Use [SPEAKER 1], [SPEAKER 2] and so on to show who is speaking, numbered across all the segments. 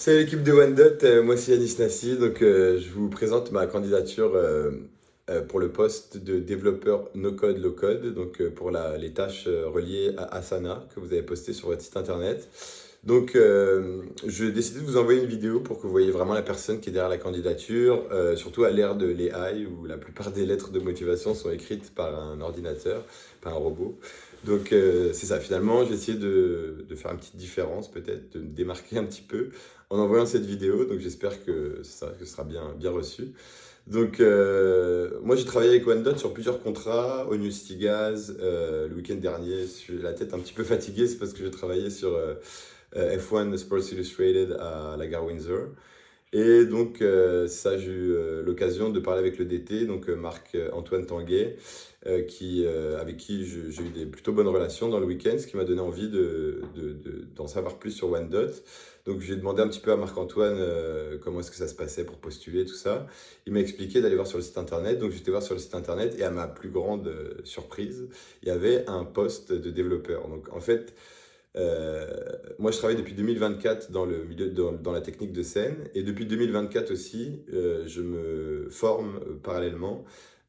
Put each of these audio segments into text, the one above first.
[SPEAKER 1] Salut l'équipe de OneDot, moi c'est Yanis Nassi, je vous présente ma candidature pour le poste de développeur no-code, low-code, pour les tâches reliées à Asana que vous avez posté sur votre site internet. Je décidé de vous envoyer une vidéo pour que vous voyez vraiment la personne qui est derrière la candidature, surtout à l'ère de l'AI où la plupart des lettres de motivation sont écrites par un ordinateur, par un robot. C'est ça, finalement, j'ai essayé de faire une petite différence, peut-être, de me démarquer un petit peu en envoyant cette vidéo. Donc j'espère que ce sera bien reçu. Moi j'ai travaillé avec OneDot sur plusieurs contrats, au New City Gas, le week-end dernier. J'ai la tête un petit peu fatiguée, c'est parce que j'ai travaillé sur F1 Sports Illustrated à la gare Windsor. Ça, j'ai eu l'occasion de parler avec le DT, Marc-Antoine Tanguay, avec qui j'ai eu des plutôt bonnes relations dans le week-end, ce qui m'a donné envie d'en savoir plus sur OneDot. Donc j'ai demandé un petit peu à Marc-Antoine comment est-ce que ça se passait pour postuler, tout ça. Il m'a expliqué d'aller voir sur le site internet, donc j'étais voir sur le site internet et à ma plus grande surprise, il y avait un poste de développeur. Donc en fait, euh, moi, je travaille depuis 2024 dans le milieu dans la technique de scène et depuis 2024 aussi, je me forme parallèlement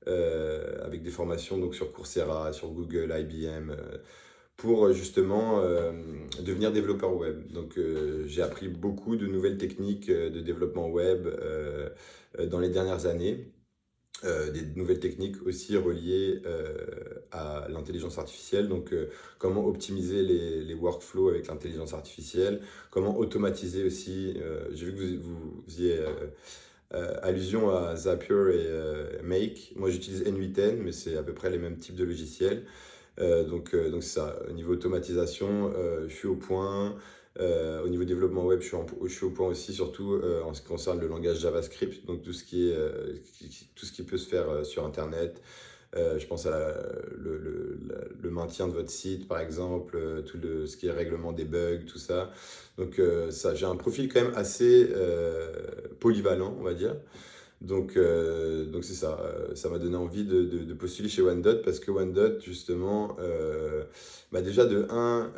[SPEAKER 1] avec des formations donc sur Coursera, sur Google, IBM, pour justement devenir développeur web. J'ai appris beaucoup de nouvelles techniques de développement web dans les dernières années, des nouvelles techniques aussi reliées à l'intelligence artificielle. Comment optimiser les workflows avec l'intelligence artificielle, comment automatiser aussi. J'ai vu que vous faisiez allusion à Zapier et Make. Moi, j'utilise N8N, mais c'est à peu près les mêmes types de logiciels. C'est ça. Au niveau automatisation, je suis au point. Au niveau développement web, je suis au point aussi, surtout en ce qui concerne le langage JavaScript, donc tout ce qui peut se faire sur Internet. Je pense à le maintien de votre site, par exemple, ce qui est règlement des bugs, tout ça. J'ai un profil quand même assez polyvalent, on va dire. C'est ça, ça m'a donné envie de postuler chez OneDot parce que OneDot, justement, déjà de un,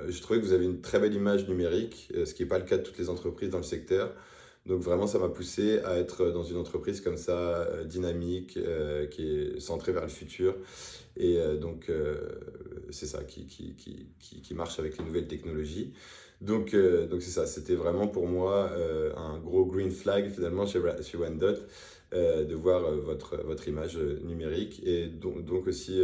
[SPEAKER 1] je trouvais que vous avez une très belle image numérique, ce qui n'est pas le cas de toutes les entreprises dans le secteur. Donc vraiment, ça m'a poussé à être dans une entreprise comme ça, dynamique, qui est centrée vers le futur. C'est ça, qui marche avec les nouvelles technologies. C'est ça, c'était vraiment pour moi un gros green flag finalement chez OneDot, de voir votre image numérique et donc aussi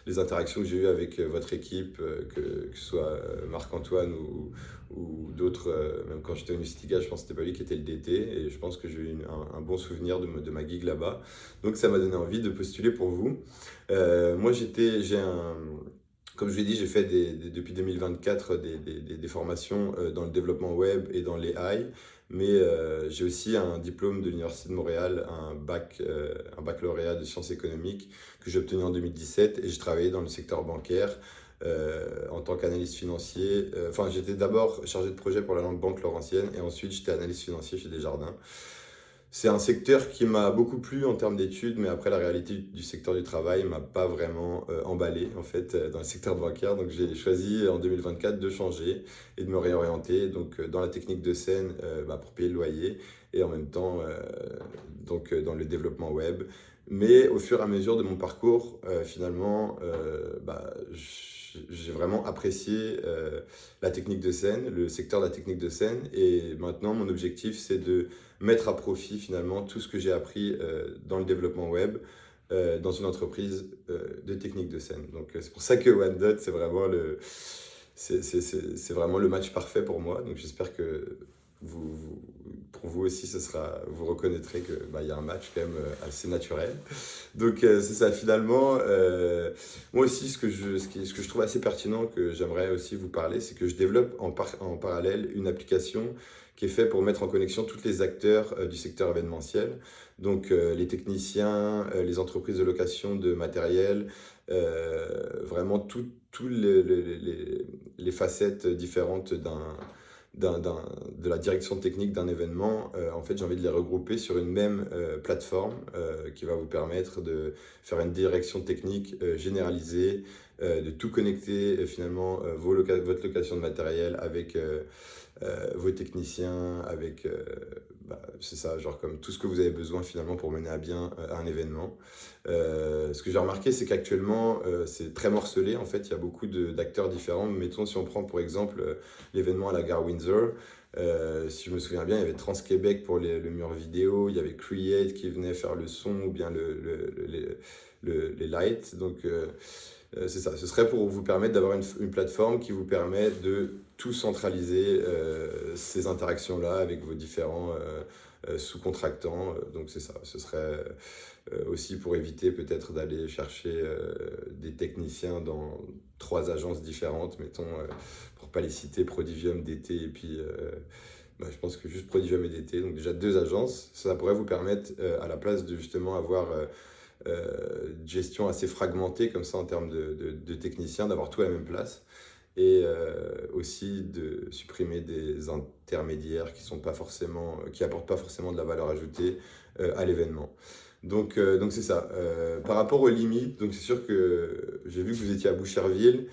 [SPEAKER 1] les interactions que j'ai eues avec votre équipe, que ce soit Marc-Antoine ou d'autres, même quand j'étais au Nustiga, je pense que c'était pas lui qui était le DT et je pense que j'ai eu un bon souvenir de ma gig là-bas. Donc ça m'a donné envie de postuler pour vous. Moi comme je l'ai dit, j'ai fait depuis 2024 des formations dans le développement web et dans l'AI, mais j'ai aussi un diplôme de l'Université de Montréal, un baccalauréat de sciences économiques que j'ai obtenu en 2017 et j'ai travaillé dans le secteur bancaire en tant qu'analyste financier. J'étais d'abord chargé de projet pour la Banque Laurentienne et ensuite j'étais analyste financier chez Desjardins. C'est un secteur qui m'a beaucoup plu en termes d'études, mais après la réalité du secteur du travail m'a pas vraiment emballé en fait dans le secteur bancaire. Donc j'ai choisi en 2024 de changer et de me réorienter dans la technique de scène pour payer le loyer et en même temps dans le développement web. Mais au fur et à mesure de mon parcours, finalement, j'ai vraiment apprécié la technique de scène, le secteur de la technique de scène. Et maintenant, mon objectif, c'est de mettre à profit finalement tout ce que j'ai appris dans le développement web dans une entreprise de technique de scène. C'est pour ça que OneDot, c'est vraiment le match parfait pour moi. Donc j'espère que pour vous aussi, vous reconnaîtrez que il y a un match quand même assez naturel. C'est ça, finalement. Moi aussi, ce que je trouve assez pertinent, que j'aimerais aussi vous parler, c'est que je développe en parallèle une application qui est faite pour mettre en connexion tous les acteurs du secteur événementiel. Les techniciens, les entreprises de location de matériel, vraiment toutes les facettes différentes de la direction technique d'un événement. En fait, j'ai envie de les regrouper sur une même plateforme qui va vous permettre de faire une direction technique généralisée, de tout connecter finalement votre location de matériel avec vos techniciens, avec, c'est ça, genre comme tout ce que vous avez besoin finalement pour mener à bien un événement. Ce que j'ai remarqué, c'est qu'actuellement, c'est très morcelé. En fait, il y a beaucoup d'acteurs différents. Mettons, si on prend pour exemple l'événement à la gare Windsor, si je me souviens bien, il y avait Trans-Québec pour le mur vidéo, il y avait Create qui venait faire le son ou bien les lights. Donc, c'est ça, ce serait pour vous permettre d'avoir une plateforme qui vous permet de tout centraliser ces interactions-là avec vos différents sous-contractants. Donc c'est ça, ce serait aussi pour éviter peut-être d'aller chercher des techniciens dans 3 agences différentes, mettons, pour pas les citer, Prodigium, DT et puis je pense que juste Prodigium et DT, donc déjà 2 agences, ça pourrait vous permettre à la place de justement avoir gestion assez fragmentée comme ça en termes de techniciens, d'avoir tout à la même place et aussi de supprimer des intermédiaires qui sont pas forcément, qui apportent pas forcément de la valeur ajoutée à l'événement. Donc c'est ça. Par rapport aux limites, donc c'est sûr que j'ai vu que vous étiez à Boucherville.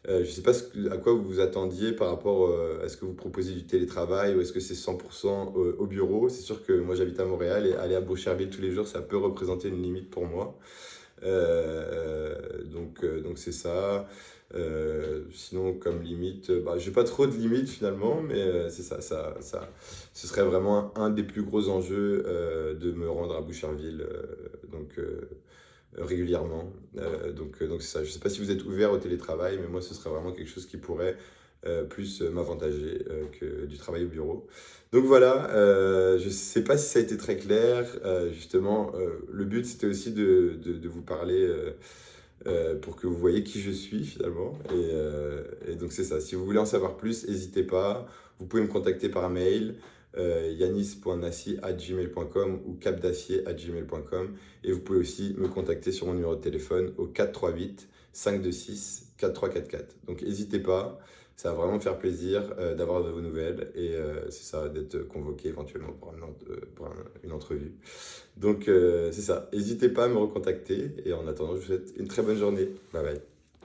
[SPEAKER 1] Je ne sais pas à quoi vous vous attendiez par rapport à ce que vous proposez du télétravail ou est-ce que c'est 100% au bureau. C'est sûr que moi j'habite à Montréal et aller à Boucherville tous les jours, ça peut représenter une limite pour moi. Donc c'est ça. Sinon, comme limite, j'ai pas trop de limites finalement, mais c'est ça, ce serait vraiment un des plus gros enjeux de me rendre à Boucherville régulièrement. Donc c'est ça. Je sais pas si vous êtes ouvert au télétravail, mais moi ce serait vraiment quelque chose qui pourrait plus m'avantager que du travail au bureau. Donc voilà, je sais pas si ça a été très clair. Justement, le but c'était aussi de vous parler pour que vous voyez qui je suis finalement. Et donc c'est ça. Si vous voulez en savoir plus, n'hésitez pas. Vous pouvez me contacter par mail, yanis.nassi@gmail.com ou capdacier@gmail.com. Et vous pouvez aussi me contacter sur mon numéro de téléphone au 438 526 4344. Donc n'hésitez pas. Ça va vraiment me faire plaisir d'avoir de vos nouvelles et c'est ça, d'être convoqué éventuellement pour une entrevue. Donc c'est ça, n'hésitez pas à me recontacter et en attendant, je vous souhaite une très bonne journée. Bye bye.